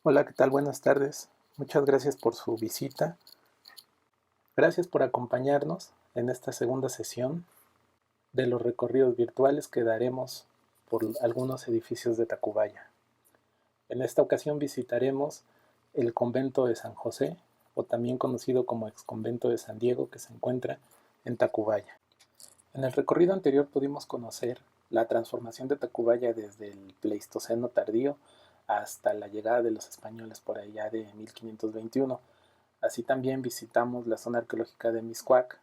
Hola, ¿qué tal? Buenas tardes. Muchas gracias por su visita. Gracias por acompañarnos en esta segunda sesión de los recorridos virtuales que daremos por algunos edificios de Tacubaya. En esta ocasión visitaremos el convento de San José, o también conocido como exconvento de San Diego, que se encuentra en Tacubaya. En el recorrido anterior pudimos conocer la transformación de Tacubaya desde el Pleistoceno tardío hasta la llegada de los españoles por allá de 1521. Así también visitamos la zona arqueológica de Mixcoac,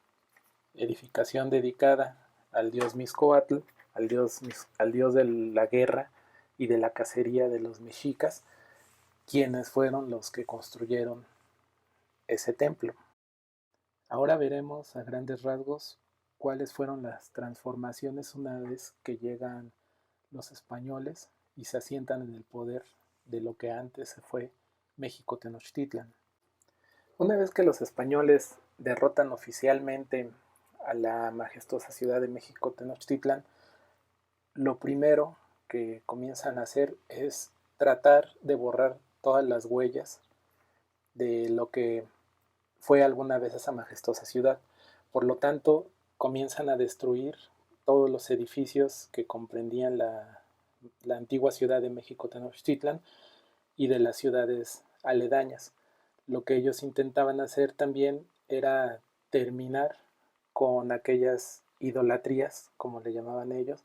edificación dedicada al dios Mixcoatl, al dios de la guerra y de la cacería de los mexicas, quienes fueron los que construyeron ese templo. Ahora veremos a grandes rasgos cuáles fueron las transformaciones una vez que llegan los españoles y se asientan en el poder de lo que antes fue México Tenochtitlan. Una vez que los españoles derrotan oficialmente a la majestuosa ciudad de México Tenochtitlan, lo primero que comienzan a hacer es tratar de borrar todas las huellas de lo que fue alguna vez esa majestuosa ciudad. Por lo tanto, comienzan a destruir todos los edificios que comprendían la antigua ciudad de México Tenochtitlan y de las ciudades aledañas. Lo que ellos intentaban hacer también era terminar con aquellas idolatrías, como le llamaban ellos,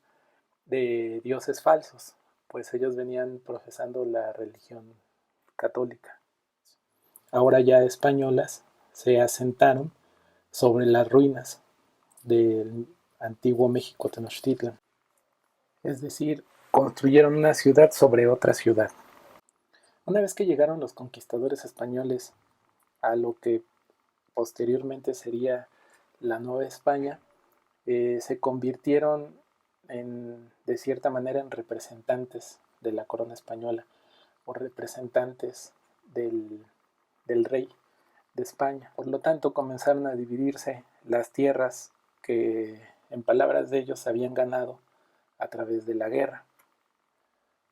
de dioses falsos, pues ellos venían profesando la religión católica. Ahora ya españolas se asentaron sobre las ruinas del antiguo México Tenochtitlan, es decir, construyeron una ciudad sobre otra ciudad. Una vez que llegaron los conquistadores españoles a lo que posteriormente sería la Nueva España, se convirtieron de cierta manera en representantes de la corona española o representantes del, del rey de España. Por lo tanto, comenzaron a dividirse las tierras que, en palabras de ellos, habían ganado a través de la guerra.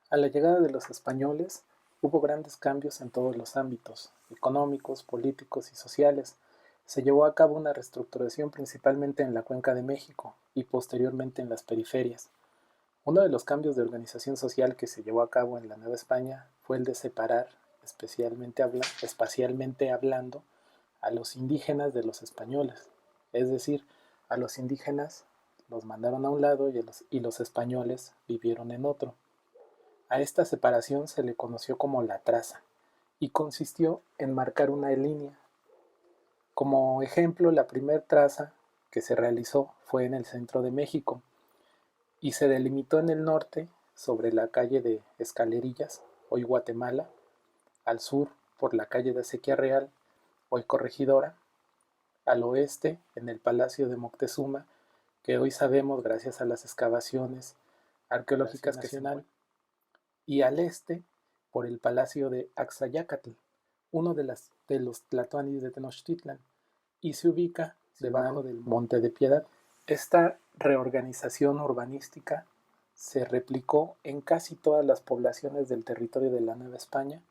A la llegada de los españoles hubo grandes cambios en todos los ámbitos, económicos, políticos y sociales. Se llevó a cabo una reestructuración principalmente en la Cuenca de México y posteriormente en las periferias. Uno de los cambios de organización social que se llevó a cabo en la Nueva España fue el de separar, espacialmente hablando, a los indígenas de los españoles. Es decir, a los indígenas los mandaron a un lado y los españoles vivieron en otro. A esta separación se le conoció como la traza y consistió en marcar una línea. Como ejemplo, la primera traza que se realizó fue en el centro de México y se delimitó en el norte sobre la calle de Escalerillas, hoy Guatemala, al sur por la calle de Acequia Real, hoy Corregidora, al oeste en el Palacio de Moctezuma, que hoy sabemos gracias a las excavaciones arqueológicas que Nacional, y al este por el Palacio de Axayácatl, uno de los tlatoanis de Tenochtitlan, y se ubica debajo del Monte de Piedad. Esta reorganización urbanística se replicó en casi todas las poblaciones del territorio de la Nueva España.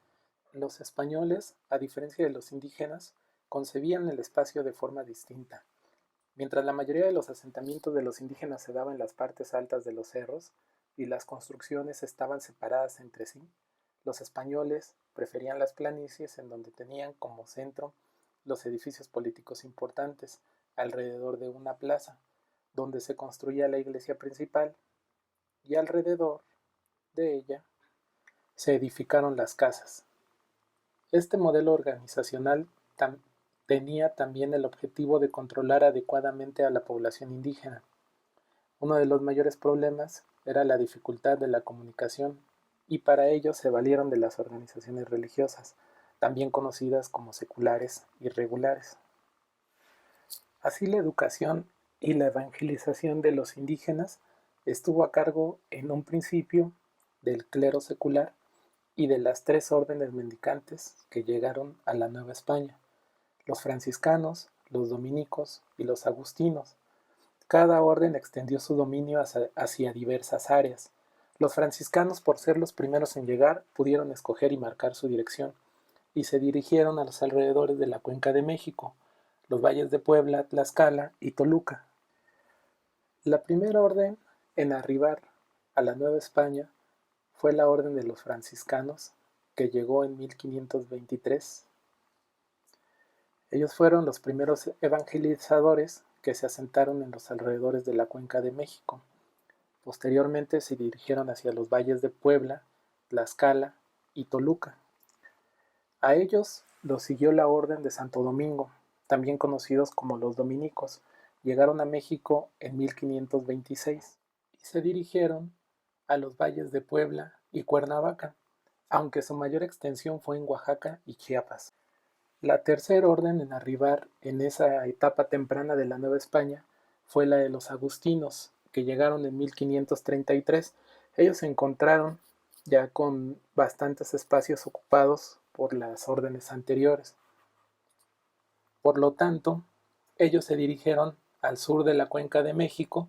Los españoles, a diferencia de los indígenas, concebían el espacio de forma distinta. Mientras la mayoría de los asentamientos de los indígenas se daban en las partes altas de los cerros y las construcciones estaban separadas entre sí, los españoles preferían las planicies en donde tenían como centro los edificios políticos importantes alrededor de una plaza, donde se construía la iglesia principal y alrededor de ella se edificaron las casas. Este modelo organizacional tenía también el objetivo de controlar adecuadamente a la población indígena. Uno de los mayores problemas era la dificultad de la comunicación y para ello se valieron de las organizaciones religiosas, también conocidas como seculares y regulares. Así la educación y la evangelización de los indígenas estuvo a cargo en un principio del clero secular y de las tres órdenes mendicantes que llegaron a la Nueva España: los franciscanos, los dominicos y los agustinos. Cada orden extendió su dominio hacia diversas áreas. Los franciscanos, por ser los primeros en llegar, pudieron escoger y marcar su dirección, y se dirigieron a los alrededores de la Cuenca de México, los valles de Puebla, Tlaxcala y Toluca. La primera orden en arribar a la Nueva España fue la Orden de los Franciscanos, que llegó en 1523. Ellos fueron los primeros evangelizadores que se asentaron en los alrededores de la Cuenca de México. Posteriormente se dirigieron hacia los valles de Puebla, Tlaxcala y Toluca. A ellos los siguió la Orden de Santo Domingo, también conocidos como los dominicos. Llegaron a México en 1526 y se dirigieron a los valles de Puebla y Cuernavaca, aunque su mayor extensión fue en Oaxaca y Chiapas. La tercera orden en arribar en esa etapa temprana de la Nueva España fue la de los agustinos, que llegaron en 1533. Ellos se encontraron ya con bastantes espacios ocupados por las órdenes anteriores. Por lo tanto, ellos se dirigieron al sur de la Cuenca de México,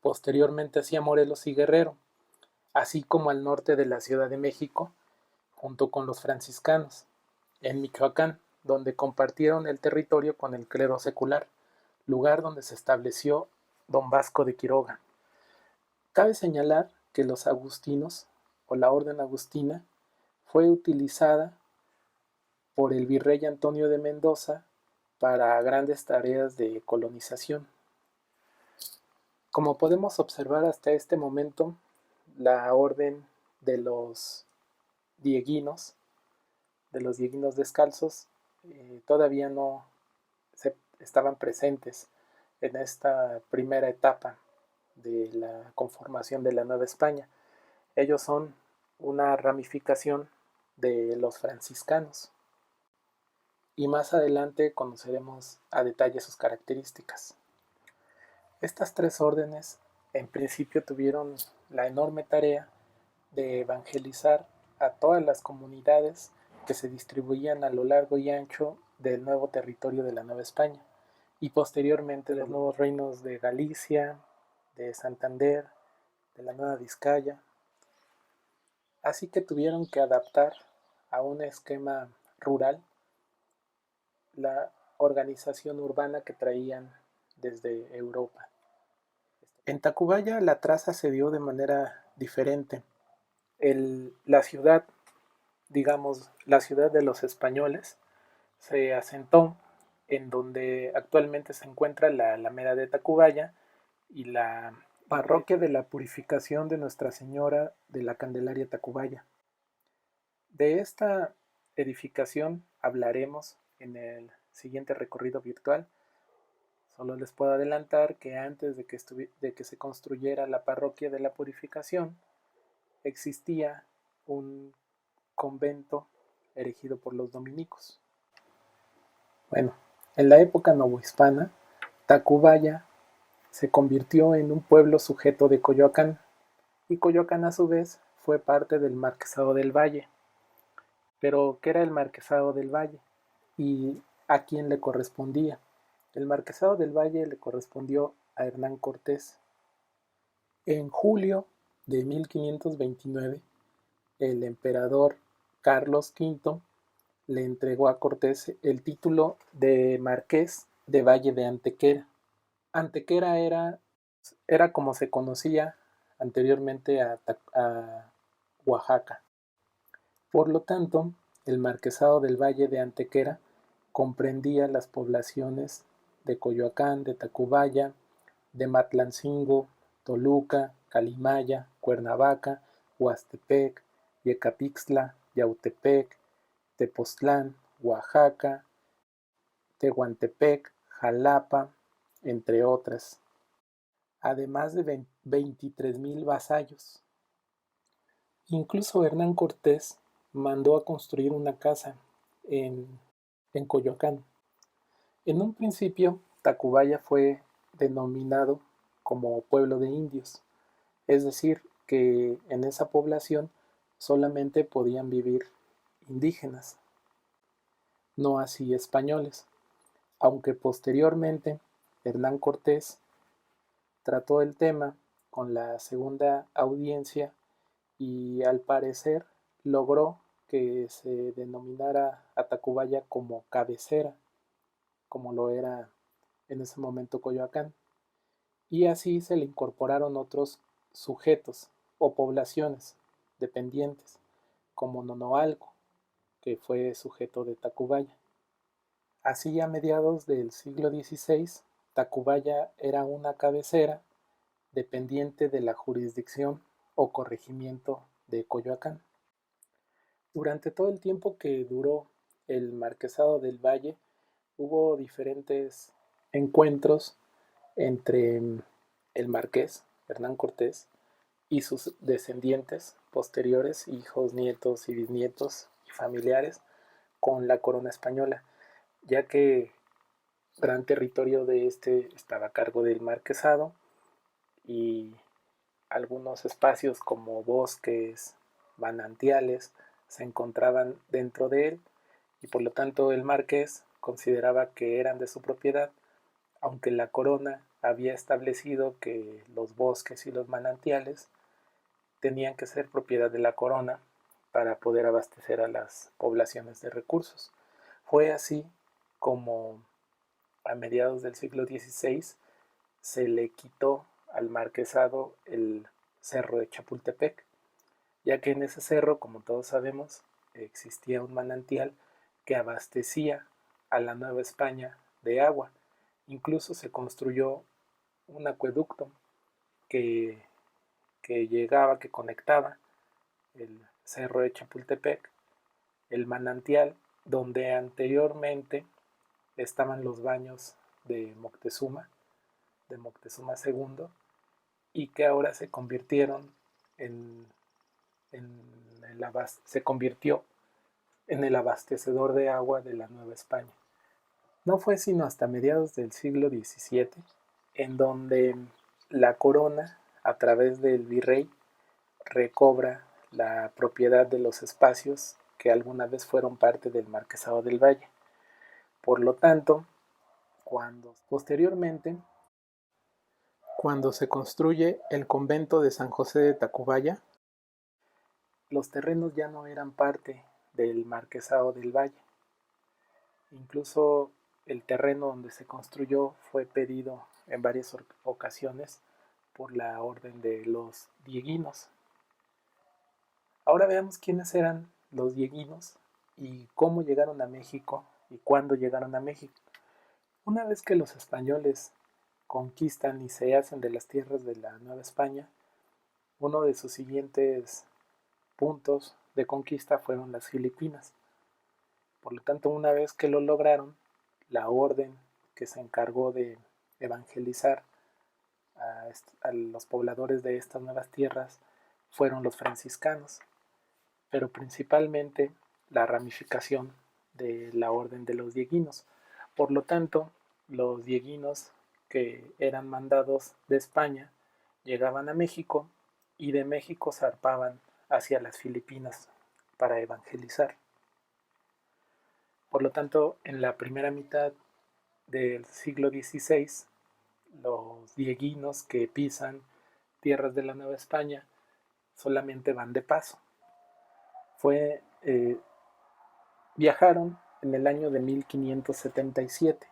posteriormente hacia Morelos y Guerrero, así como al norte de la Ciudad de México, junto con los franciscanos, en Michoacán, donde compartieron el territorio con el clero secular, lugar donde se estableció don Vasco de Quiroga. Cabe señalar que los agustinos, o la orden agustina, fue utilizada por el virrey Antonio de Mendoza para grandes tareas de colonización. Como podemos observar hasta este momento, la orden de los dieguinos descalzos, todavía no estaban presentes en esta primera etapa de la conformación de la Nueva España. Ellos son una ramificación de los franciscanos y más adelante conoceremos a detalle sus características. Estas tres órdenes en principio tuvieron la enorme tarea de evangelizar a todas las comunidades que se distribuían a lo largo y ancho del nuevo territorio de la Nueva España y posteriormente los nuevos reinos de Galicia, de Santander, de la Nueva Vizcaya. Así que tuvieron que adaptar a un esquema rural la organización urbana que traían desde Europa. En Tacubaya la traza se dio de manera diferente. La ciudad, digamos, la ciudad de los españoles, se asentó en donde actualmente se encuentra la Alameda de Tacubaya y la parroquia de la Purificación de Nuestra Señora de la Candelaria Tacubaya. De esta edificación hablaremos en el siguiente recorrido virtual. Solo les puedo adelantar que antes de que se construyera la parroquia de la Purificación, existía un convento erigido por los dominicos. Bueno, en la época novohispana, Tacubaya se convirtió en un pueblo sujeto de Coyoacán, y Coyoacán a su vez fue parte del Marquesado del Valle. Pero, ¿qué era el Marquesado del Valle? ¿Y a quién le correspondía? El Marquesado del Valle le correspondió a Hernán Cortés. En julio de 1529, el emperador Carlos V le entregó a Cortés el título de Marqués de Valle de Antequera. Antequera era como se conocía anteriormente a Oaxaca. Por lo tanto, el Marquesado del Valle de Antequera comprendía las poblaciones de Coyoacán, de Tacubaya, de Matlancingo, Toluca, Calimaya, Cuernavaca, Huastepec, Yecapixtla, Yautepec, Tepoztlán, Oaxaca, Tehuantepec, Jalapa, entre otras, además de 23,000 vasallos. Incluso Hernán Cortés mandó a construir una casa en Coyoacán. En un principio, Tacubaya fue denominado como pueblo de indios, es decir, que en esa población solamente podían vivir indígenas, no así españoles, aunque posteriormente Hernán Cortés trató el tema con la segunda audiencia y al parecer logró que se denominara a Tacubaya como cabecera, como lo era en ese momento Coyoacán, y así se le incorporaron otros sujetos o poblaciones dependientes, como Nonoalco, que fue sujeto de Tacubaya. Así, a mediados del siglo XVI, Tacubaya era una cabecera dependiente de la jurisdicción o corregimiento de Coyoacán. Durante todo el tiempo que duró el Marquesado del Valle, hubo diferentes encuentros entre el marqués, Hernán Cortés, y sus descendientes posteriores, hijos, nietos y bisnietos y familiares, con la corona española, ya que gran territorio de este estaba a cargo del marquesado y algunos espacios como bosques, manantiales, se encontraban dentro de él y por lo tanto el marqués consideraba que eran de su propiedad, aunque la corona había establecido que los bosques y los manantiales tenían que ser propiedad de la corona para poder abastecer a las poblaciones de recursos. Fue así como a mediados del siglo XVI se le quitó al marquesado el cerro de Chapultepec, ya que en ese cerro, como todos sabemos, existía un manantial que abastecía a la Nueva España de agua. Incluso se construyó un acueducto que, que conectaba el cerro de Chapultepec, el manantial donde anteriormente estaban los baños de Moctezuma II, y que ahora se convirtieron en, se convirtió en el abastecedor de agua de la Nueva España. No fue sino hasta mediados del siglo XVII en donde la corona, a través del virrey, recobra la propiedad de los espacios que alguna vez fueron parte del Marquesado del Valle. Por lo tanto, cuando se construye el convento de San José de Tacubaya, los terrenos ya no eran parte del Marquesado del Valle. Incluso el terreno donde se construyó fue pedido en varias ocasiones por la orden de los dieguinos. Ahora veamos quiénes eran los dieguinos y cómo llegaron a México y cuándo llegaron a México. Una vez que los españoles conquistan y se hacen de las tierras de la Nueva España, uno de sus siguientes puntos de conquista fueron las Filipinas. Por lo tanto, una vez que lo lograron, la orden que se encargó de evangelizar a los pobladores de estas nuevas tierras fueron los franciscanos, pero principalmente la ramificación de la orden de los dieguinos. Por lo tanto, los dieguinos que eran mandados de España llegaban a México y de México zarpaban hacia las Filipinas para evangelizar. Por lo tanto, en la primera mitad del siglo XVI, los dieguinos que pisan tierras de la Nueva España solamente van de paso. Viajaron en el año de 1577.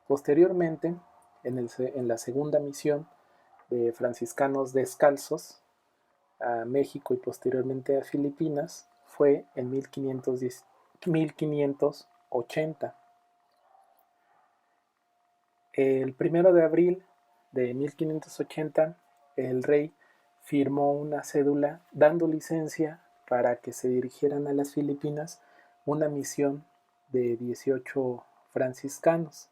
Posteriormente, en la segunda misión de franciscanos descalzos a México y posteriormente a Filipinas, fue en 1580. El 1 de abril de 1580, el rey firmó una cédula dando licencia para que se dirigieran a las Filipinas una misión de 18 franciscanos,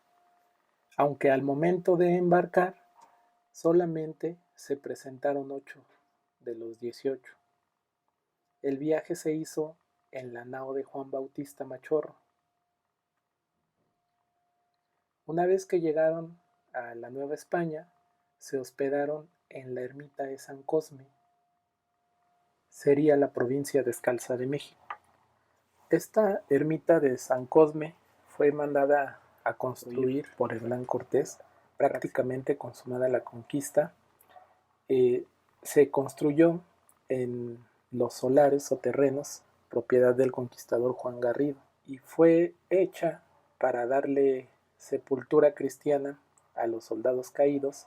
aunque al momento de embarcar solamente se presentaron 8 de los 18. El viaje se hizo en la nao de Juan Bautista Machorro. Una vez que llegaron a la Nueva España, se hospedaron en la ermita de San Cosme. Sería la provincia descalza de México. Esta ermita de San Cosme fue mandada a construir por Hernán Cortés, prácticamente consumada la conquista. se construyó en los solares o terrenos propiedad del conquistador Juan Garrido y fue hecha para darle sepultura cristiana a los soldados caídos.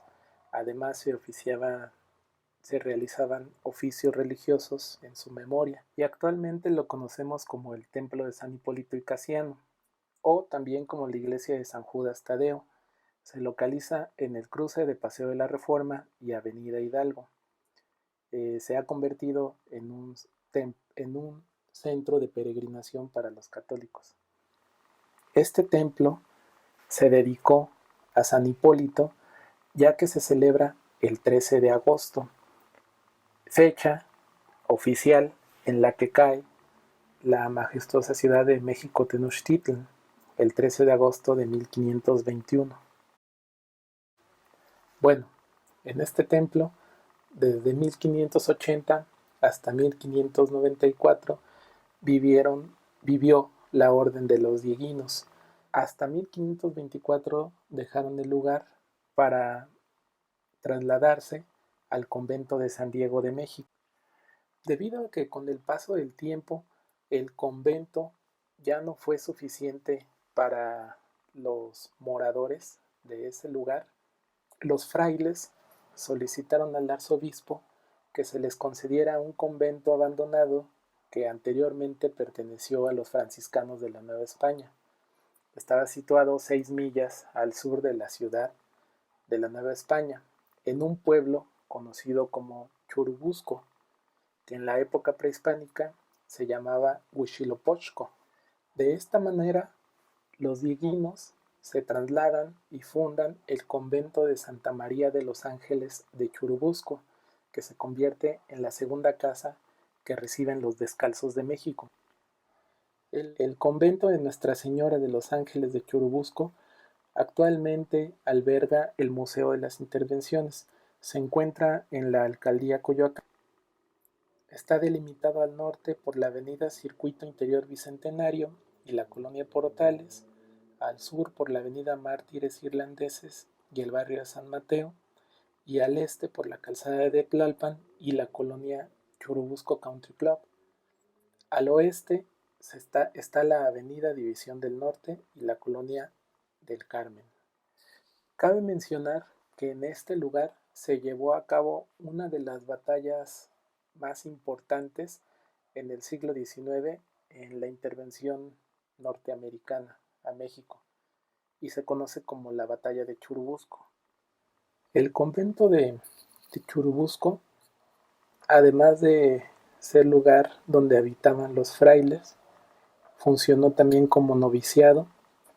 Además se realizaban oficios religiosos en su memoria y actualmente lo conocemos como el Templo de San Hipólito y Casiano o también como la iglesia de San Judas Tadeo. Se localiza en el cruce de Paseo de la Reforma y Avenida Hidalgo. Se ha convertido en un centro de peregrinación para los católicos. Este templo se dedicó a San Hipólito ya que se celebra el 13 de agosto, fecha oficial en la que cae la majestuosa ciudad de México Tenochtitlan, el 13 de agosto de 1521. Bueno, en este templo, desde 1580 hasta 1594, vivió la Orden de los Dieguinos. Hasta 1524 dejaron el lugar para trasladarse al convento de San Diego de México. Debido a que con el paso del tiempo el convento ya no fue suficiente para los moradores de ese lugar, los frailes solicitaron al arzobispo que se les concediera un convento abandonado que anteriormente perteneció a los franciscanos de la Nueva España. Estaba situado 6 millas al sur de la ciudad de la Nueva España, en un pueblo conocido como Churubusco, que en la época prehispánica se llamaba Huitzilopochtli. De esta manera, los dieguinos se trasladan y fundan el convento de Santa María de los Ángeles de Churubusco, que se convierte en la segunda casa que reciben los descalzos de México. El convento de Nuestra Señora de los Ángeles de Churubusco actualmente alberga el Museo de las Intervenciones. Se encuentra en la alcaldía Coyoacán. Está delimitado al norte por la avenida Circuito Interior Bicentenario y la colonia Portales, al sur por la avenida Mártires Irlandeses y el barrio de San Mateo, y al este por la calzada de Tlalpan y la colonia Churubusco Country Club. Al oeste está la avenida División del Norte y la colonia del Carmen. Cabe mencionar que en este lugar se llevó a cabo una de las batallas más importantes en el siglo XIX en la intervención norteamericana a México y se conoce como la Batalla de Churubusco. El convento de Churubusco, además de ser lugar donde habitaban los frailes, funcionó también como noviciado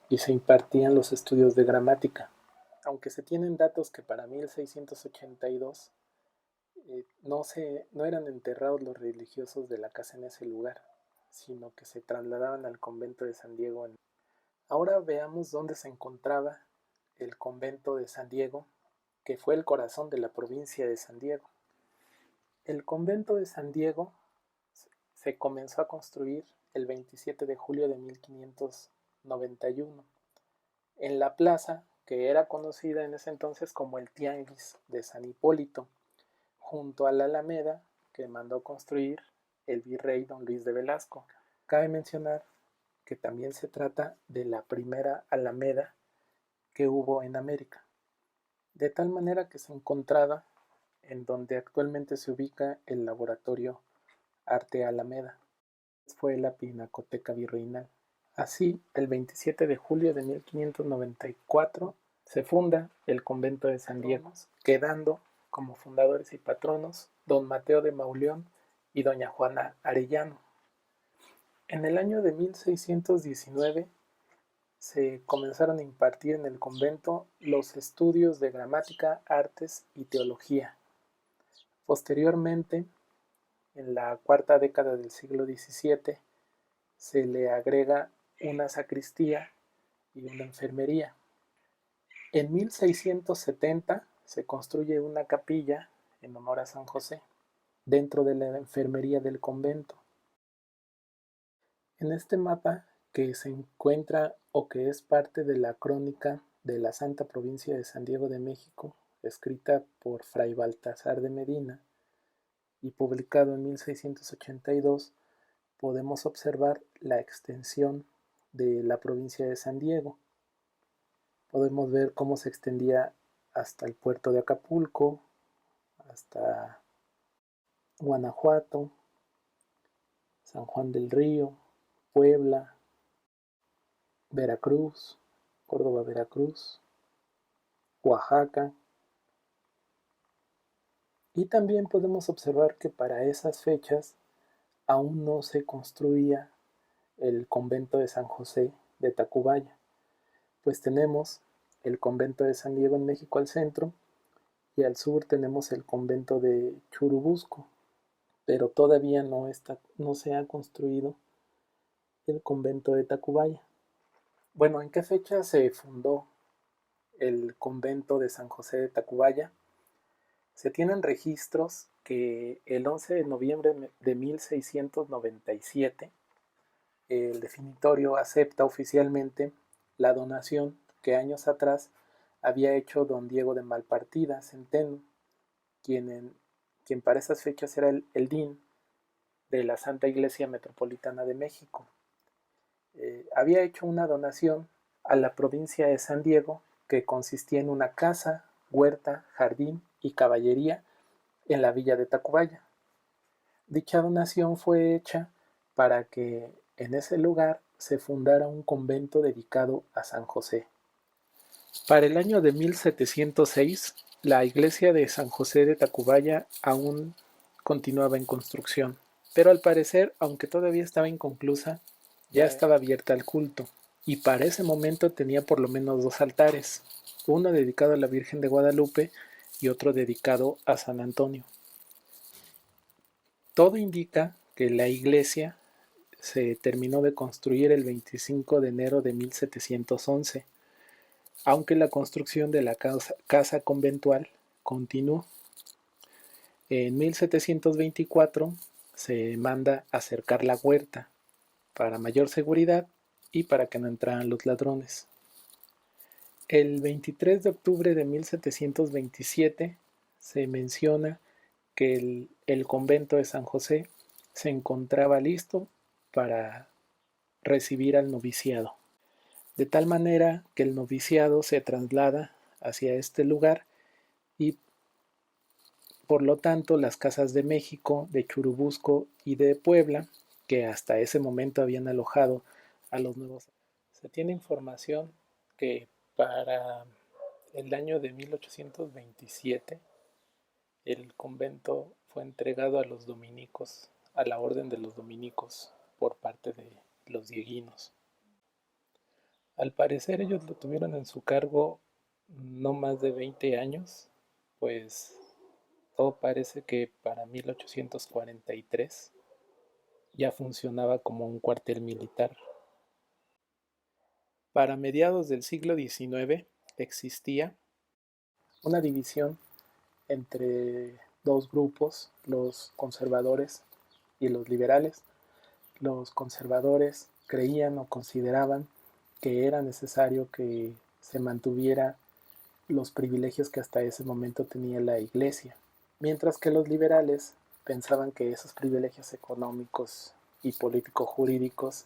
y se impartían los estudios de gramática. Aunque se tienen datos que para 1682 no eran enterrados los religiosos de la casa en ese lugar, sino que se trasladaban al convento de San Diego. Ahora veamos dónde se encontraba el convento de San Diego, que fue el corazón de la provincia de San Diego. El convento de San Diego se comenzó a construir el 27 de julio de 1591 en la plaza que era conocida en ese entonces como el Tianguis de San Hipólito, junto a la Alameda que mandó construir el virrey don Luis de Velasco. Cabe mencionar que también se trata de la primera Alameda que hubo en América, de tal manera que se encontraba en donde actualmente se ubica el laboratorio Arte Alameda. Fue la Pinacoteca Virreinal. Así, el 27 de julio de 1594 se funda el convento de San Diego, quedando como fundadores y patronos don Mateo de Mauleón y doña Juana Arellano. En el año de 1619 se comenzaron a impartir en el convento los estudios de gramática, artes y teología. Posteriormente, en la cuarta década del siglo XVII, se le agrega una sacristía y una enfermería. En 1670 se construye una capilla en honor a San José dentro de la enfermería del convento. En este mapa que se encuentra o que es parte de la crónica de la Santa Provincia de San Diego de México, escrita por Fray Baltasar de Medina, y publicado en 1682, podemos observar la extensión de la provincia de San Diego. Podemos ver cómo se extendía hasta el puerto de Acapulco, hasta Guanajuato, San Juan del Río, Puebla, Veracruz, Córdoba, Veracruz, Oaxaca. Y también podemos observar que para esas fechas aún no se construía el convento de San José de Tacubaya, pues tenemos el convento de San Diego en México al centro y al sur tenemos el convento de Churubusco, pero todavía no se ha construido el convento de Tacubaya. Bueno, ¿en qué fecha se fundó el convento de San José de Tacubaya? Se tienen registros que el 11 de noviembre de 1697 el definitorio acepta oficialmente la donación que años atrás había hecho don Diego de Malpartida Centeno, quien para esas fechas era el deán de la Santa Iglesia Metropolitana de México. Había hecho una donación a la provincia de San Diego que consistía en una casa, huerta, jardín y caballería en la villa de Tacubaya. Dicha donación fue hecha para que en ese lugar se fundara un convento dedicado a San José. Para el año de 1706, la iglesia de San José de Tacubaya aún continuaba en construcción, pero al parecer, aunque todavía estaba inconclusa, ya estaba abierta al culto, y para ese momento tenía por lo menos 2 altares, uno dedicado a la Virgen de Guadalupe y otro dedicado a San Antonio. Todo indica que la iglesia se terminó de construir el 25 de enero de 1711, aunque la construcción de la casa conventual continuó. En 1724 se manda a cercar la huerta para mayor seguridad y para que no entraran los ladrones. El 23 de octubre de 1727 se menciona que el convento de San José se encontraba listo para recibir al noviciado, de tal manera que el noviciado se traslada hacia este lugar y por lo tanto las casas de México, de Churubusco y de Puebla, que hasta ese momento habían alojado a los nuevos. Se tiene información que para el año de 1827 el convento fue entregado a los dominicos, a la orden de los dominicos, por parte de los dieguinos. Al parecer ellos lo tuvieron en su cargo no más de 20 años, pues todo parece que para 1843 ya funcionaba como un cuartel militar. Para mediados del siglo XIX existía una división entre dos grupos, los conservadores y los liberales. Los conservadores creían o consideraban que era necesario que se mantuviera los privilegios que hasta ese momento tenía la Iglesia, mientras que los liberales pensaban que esos privilegios económicos y político-jurídicos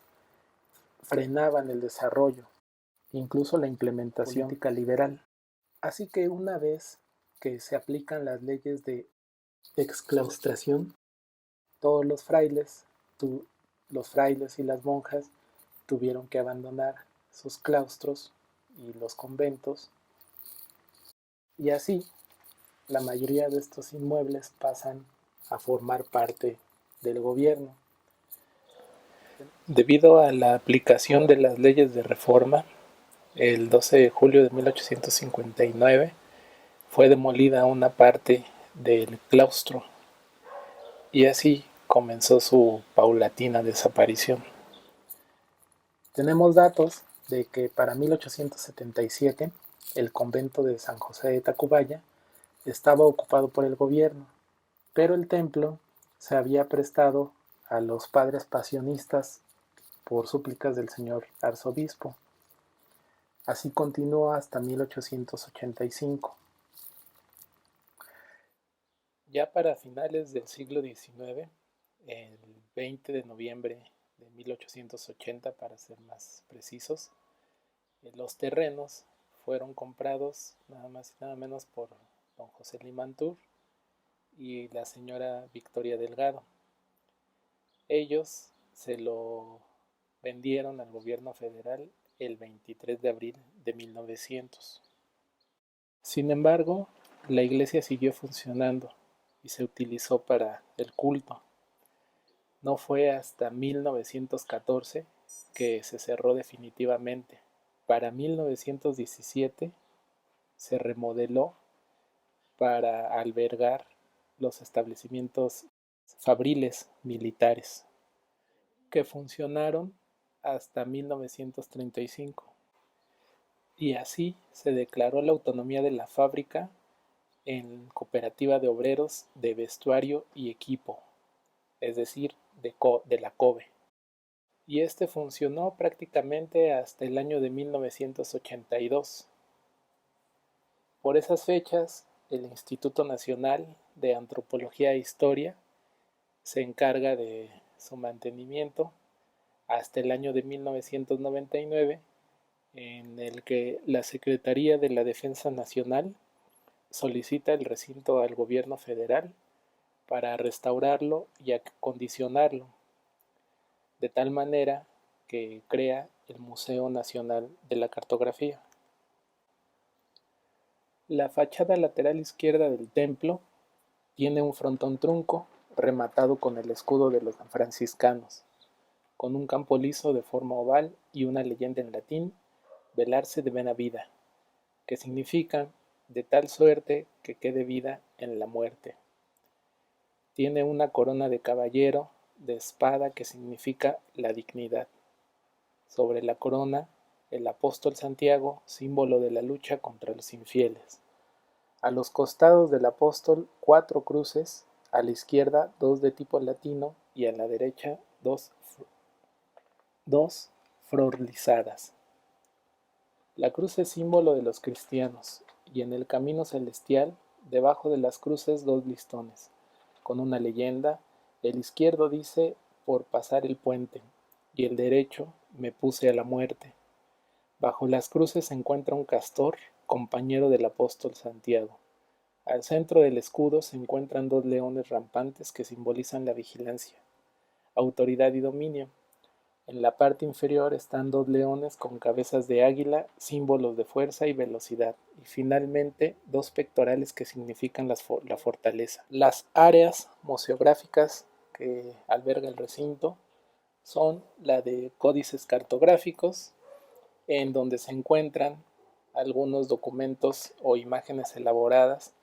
frenaban el desarrollo, incluso la implementación política liberal. Así que una vez que se aplican las leyes de exclaustración, todos los frailes y las monjas tuvieron que abandonar sus claustros y los conventos, y así la mayoría de estos inmuebles pasan a formar parte del gobierno. Debido a la aplicación de las leyes de reforma, el 12 de julio de 1859 fue demolida una parte del claustro y así comenzó su paulatina desaparición. Tenemos datos de que para 1877 el convento de San José de Tacubaya estaba ocupado por el gobierno, pero el templo se había prestado a los padres pasionistas por súplicas del señor arzobispo. Así continuó hasta 1885. Ya para finales del siglo XIX, el 20 de noviembre de 1880 para ser más precisos, los terrenos fueron comprados nada más y nada menos por don José Limantur y la señora Victoria Delgado. Ellos se lo vendieron al gobierno federal el 23 de abril de 1900. Sin embargo, la iglesia siguió funcionando y se utilizó para el culto. No fue hasta 1914 que se cerró definitivamente. Para 1917 se remodeló para albergar los establecimientos fabriles militares que funcionaron hasta 1935. Y así se declaró la autonomía de la fábrica en Cooperativa de Obreros de Vestuario y Equipo, es decir, de la COBE. Y este funcionó prácticamente hasta el año de 1982. Por esas fechas, el Instituto Nacional de Antropología e Historia se encarga de su mantenimiento hasta el año de 1999, en el que la Secretaría de la Defensa Nacional solicita el recinto al gobierno federal para restaurarlo y acondicionarlo, de tal manera que crea el Museo Nacional de la Cartografía. La fachada lateral izquierda del templo tiene un frontón trunco rematado con el escudo de los franciscanos, con un campo liso de forma oval y una leyenda en latín, velarse de buena vida, que significa de tal suerte que quede vida en la muerte. Tiene una corona de caballero de espada que significa la dignidad. Sobre la corona, el apóstol Santiago, símbolo de la lucha contra los infieles. A los costados del apóstol, 4 cruces, a la izquierda 2 de tipo latino y a la derecha 2 florlizadas. La cruz es símbolo de los cristianos, y en el camino celestial, debajo de las cruces 2 listones, con una leyenda. El izquierdo dice, por pasar el puente, y el derecho, me puse a la muerte. Bajo las cruces se encuentra un castor, compañero del apóstol Santiago. Al centro del escudo se encuentran 2 leones rampantes que simbolizan la vigilancia, autoridad y dominio. En la parte inferior están 2 leones con cabezas de águila, símbolos de fuerza y velocidad, y finalmente 2 pectorales que significan la fortaleza. Las áreas museográficas que alberga el recinto son la de códices cartográficos, en donde se encuentran algunos documentos o imágenes elaboradas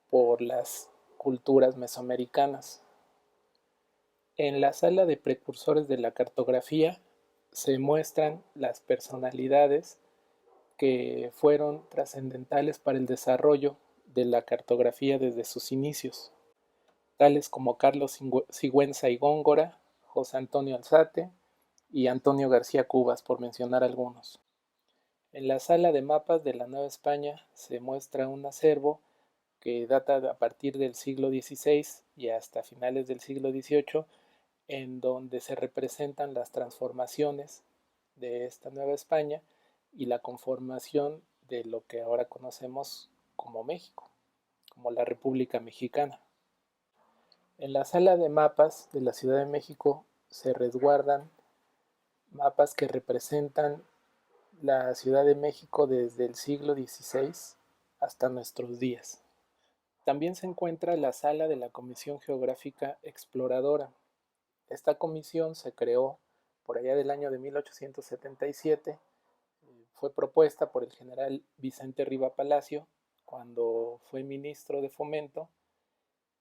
por las culturas mesoamericanas. En la sala de precursores de la cartografía se muestran las personalidades que fueron trascendentales para el desarrollo de la cartografía desde sus inicios, tales como Carlos Sigüenza y Góngora, José Antonio Alzate y Antonio García Cubas, por mencionar algunos. En la sala de mapas de la Nueva España se muestra un acervo que data a partir del siglo XVI y hasta finales del siglo XVIII, en donde se representan las transformaciones de esta Nueva España y la conformación de lo que ahora conocemos como México, como la República Mexicana. En la sala de mapas de la Ciudad de México se resguardan mapas que representan la Ciudad de México desde el siglo XVI hasta nuestros días. También se encuentra la sala de la Comisión Geográfica Exploradora. Esta comisión se creó por allá del año de 1877, fue propuesta por el general Vicente Riva Palacio cuando fue ministro de Fomento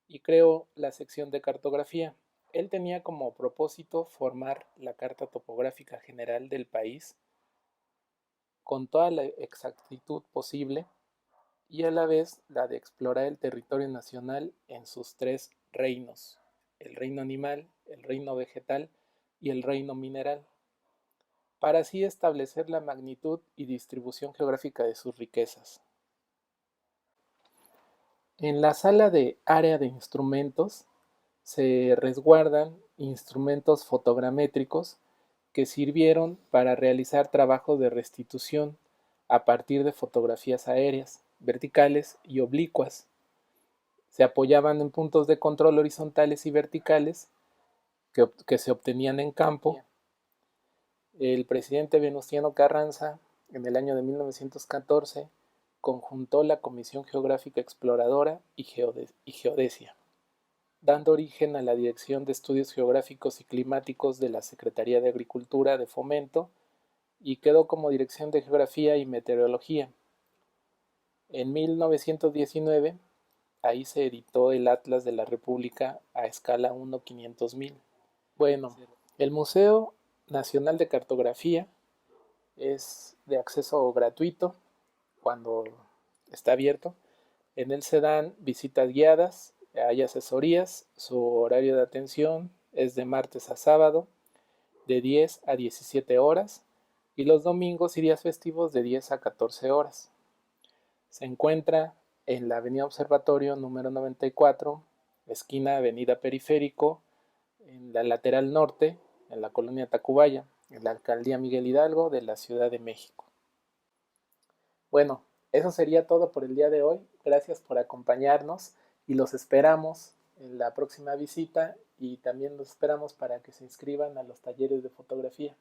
y creó la sección de cartografía. Él tenía como propósito formar la carta topográfica general del país con toda la exactitud posible y a la vez la de explorar el territorio nacional en sus 3 reinos: el reino animal, el reino vegetal y el reino mineral, para así establecer la magnitud y distribución geográfica de sus riquezas. En la sala de área de instrumentos se resguardan instrumentos fotogramétricos que sirvieron para realizar trabajos de restitución a partir de fotografías aéreas, verticales y oblicuas. Se apoyaban en puntos de control horizontales y verticales que se obtenían en campo. El presidente Venustiano Carranza, en el año de 1914, conjuntó la Comisión Geográfica Exploradora y Geodesia, dando origen a la Dirección de Estudios Geográficos y Climáticos de la Secretaría de Agricultura de Fomento y quedó como Dirección de Geografía y Meteorología. En 1919, ahí se editó el Atlas de la República a escala 1/500.000. Bueno, el Museo Nacional de Cartografía es de acceso gratuito cuando está abierto. En él se dan visitas guiadas, hay asesorías, su horario de atención es de martes a sábado, de 10 a 17 horas, y los domingos y días festivos de 10 a 14 horas. Se encuentra en la Avenida Observatorio número 94, esquina Avenida Periférico, en la lateral norte, en la colonia Tacubaya, en la alcaldía Miguel Hidalgo de la Ciudad de México. Bueno, eso sería todo por el día de hoy. Gracias por acompañarnos y los esperamos en la próxima visita y también los esperamos para que se inscriban a los talleres de fotografía.